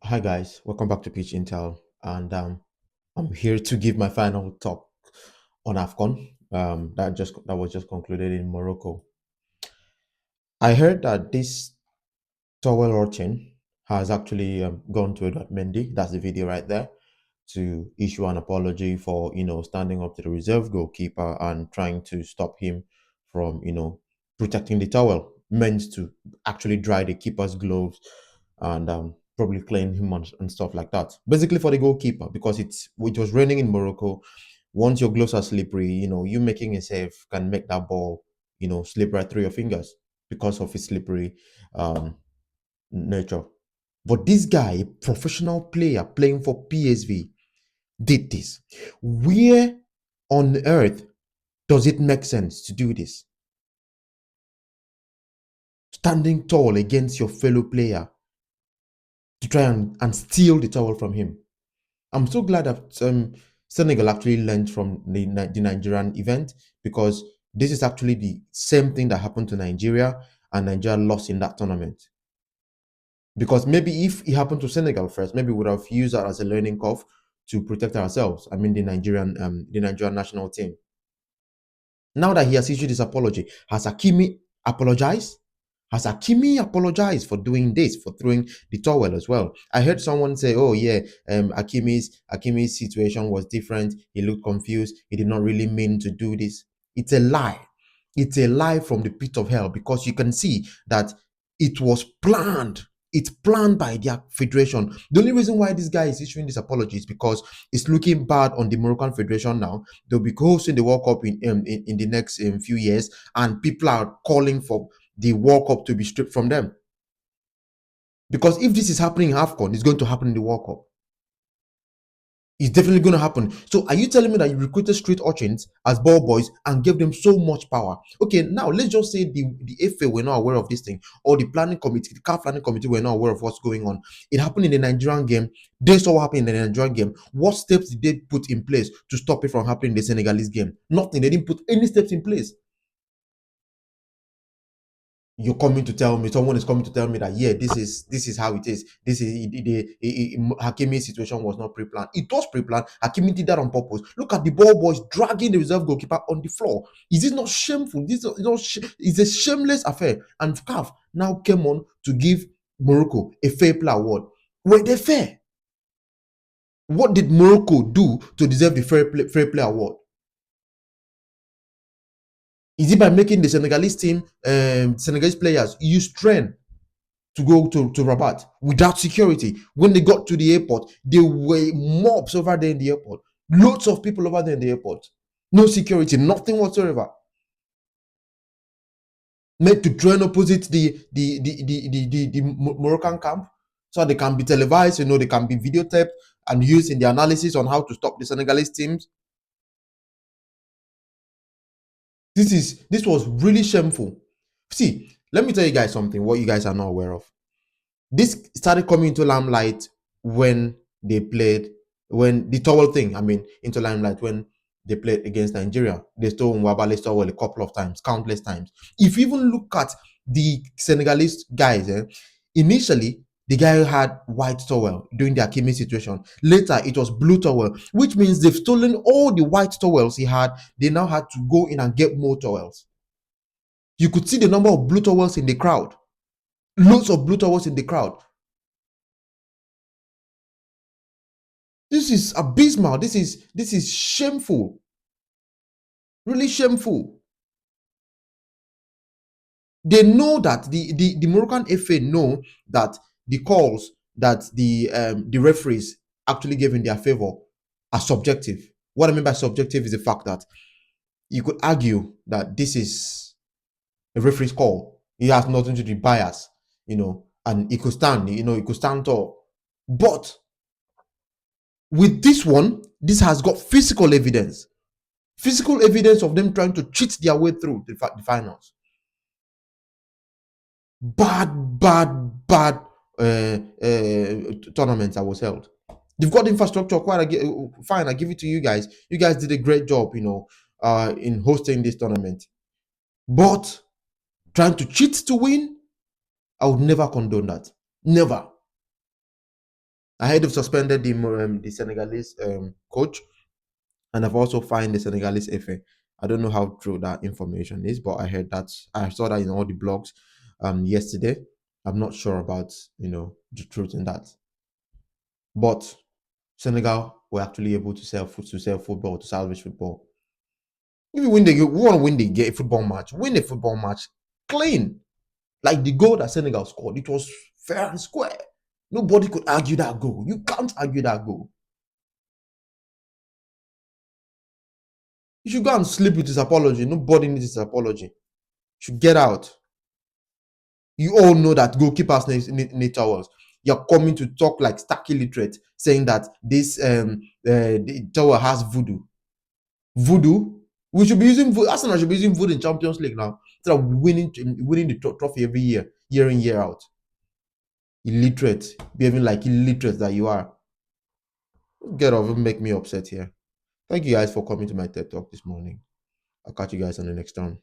Hi guys, welcome back to Pitch Intel, and I'm here to give my final talk on AFCON. That was just concluded in Morocco. I heard that this towel urchin has actually gone to Edouard Mendy. That's the video right there, to issue an apology for standing up to the reserve goalkeeper and trying to stop him from protecting the towel meant to actually dry the keeper's gloves and probably clean him and stuff like that. Basically for the goalkeeper, because it was raining in Morocco. Once your gloves are slippery, you making a save can make that ball slip right through your fingers because of its slippery um, nature. But this guy, a professional player playing for PSV, did this. Where on earth does it make sense to do this? Standing tall against your fellow player to try and steal the towel from him. I'm so glad that Senegal actually learned from the Nigerian event, because this is actually the same thing that happened to Nigeria, and Nigeria lost in that tournament. Because maybe if it happened to Senegal first, maybe we would have used that as a learning curve to protect ourselves. I mean, the Nigerian national team. Now that he has issued his apology, has Hakimi apologized? Has Hakimi apologized for doing this, for throwing the towel as well? I heard someone say, "Oh yeah, Hakimi's situation was different. He looked confused. He did not really mean to do this." It's a lie. It's a lie from the pit of hell, because you can see that it was planned. It's planned by their federation. The only reason why this guy is issuing this apology is because it's looking bad on the Moroccan federation now. They'll be hosting the World Cup in the next few years, and people are calling for the World Cup to be stripped from them. Because if this is happening in AFCON, it's going to happen in the World Cup. It's definitely going to happen. So are you telling me that you recruited street urchins as ball boys and gave them so much power? Okay, now let's just say the FA were not aware of this thing, or the planning committee, the CAF planning committee were not aware of what's going on. It happened in the Nigerian game. They saw what happened in the Nigerian game. What steps did they put in place to stop it from happening in the Senegalese game? Nothing. They didn't put any steps in place. You're coming to tell me, someone is coming to tell me that, yeah, this is how it is. This is Hakimi's situation was not pre-planned. It was pre-planned. Hakimi did that on purpose. Look at the ball boys dragging the reserve goalkeeper on the floor. Is this not shameful? It's a shameless affair. And CAF now came on to give Morocco a fair play award. Were they fair? What did Morocco do to deserve the fair play award? Is it by making the Senegalese team, Senegalese players use train to go to Rabat without security? When they got to the airport, there were mobs over there in the airport. Loads of people over there in the airport. No security, nothing whatsoever. Made to train opposite the Moroccan camp, so they can be televised, they can be videotaped and used in the analysis on how to stop the Senegalese teams. This was really shameful. See, let me tell you guys something, what you guys are not aware of. This started coming into limelight when they played, when the towel thing, into limelight when they played against Nigeria. They stole Nwabale's towel a couple of times, countless times. If you even look at the Senegalese guys, initially the guy had white towel during the Akimi situation. Later, it was blue towel, which means they've stolen all the white towels he had. They now had to go in and get more towels. You could see the number of blue towels in the crowd. Loads of blue towels in the crowd. This is abysmal. This is shameful. Really shameful. They know that the Moroccan FA know that the calls that the referees actually gave in their favor are subjective. What I mean by subjective is the fact that you could argue that this is a referee's call. It has nothing to do with bias, and it could stand tall. But with this one, this has got physical evidence of them trying to cheat their way through the finals. Bad tournaments that was held. You've got infrastructure, fine. I give it to you guys. You guys did a great job, in hosting this tournament. But trying to cheat to win, I would never condone that. Never. I heard they've suspended the Senegalese coach, and I've also fined the Senegalese FA. I don't know how true that information is, but I heard that. I saw that in all the blogs yesterday. I'm not sure about the truth in that, but Senegal were actually able to sell football, to salvage football. If you win we want to win the game, football match. Win a football match clean. Like the goal that Senegal scored, it was fair and square. Nobody could argue that goal. You can't argue that goal. You should go and sleep with his apology. Nobody needs his apology. You should get out. You all know that goalkeepers need towels. You're coming to talk like stark illiterate, saying that this the towel has voodoo. Voodoo? We should be using voodoo. Arsenal should be using voodoo in Champions League now. Instead of winning the trophy every year in, year out. Illiterate. Behaving like illiterate that you are. Get off and make me upset here. Thank you guys for coming to my TED Talk this morning. I'll catch you guys on the next time.